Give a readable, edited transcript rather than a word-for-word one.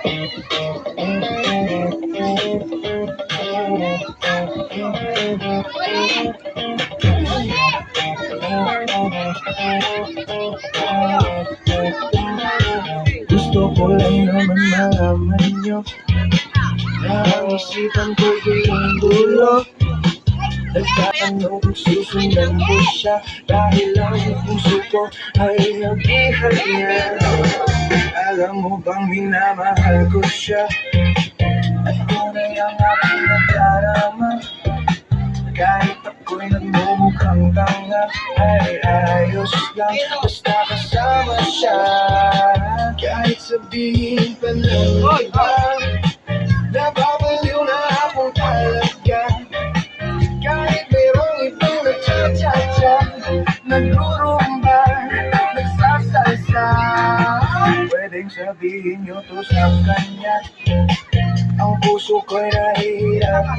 Gusto ko lang naman malaman nyo na ang isipan ko yung dulo. Nagtatanong kung susundan ko siya dahil ang puso ko ay nabihag niya. Alam mo bang minamahal ko siya at tunay ang aking nadarama. Kahit ako'y nagmumukhang tanga ay ayos lang basta kasama siya. Kahit sabihin pa ng iba, nababaliw na ako talaga. Kahit mayroong ibang nagtsatsa-tsa, nagrurumba, nagsasalsa. Pwedeng sabihin nyo to sa kanya, ang puso ko'y nahihirapan.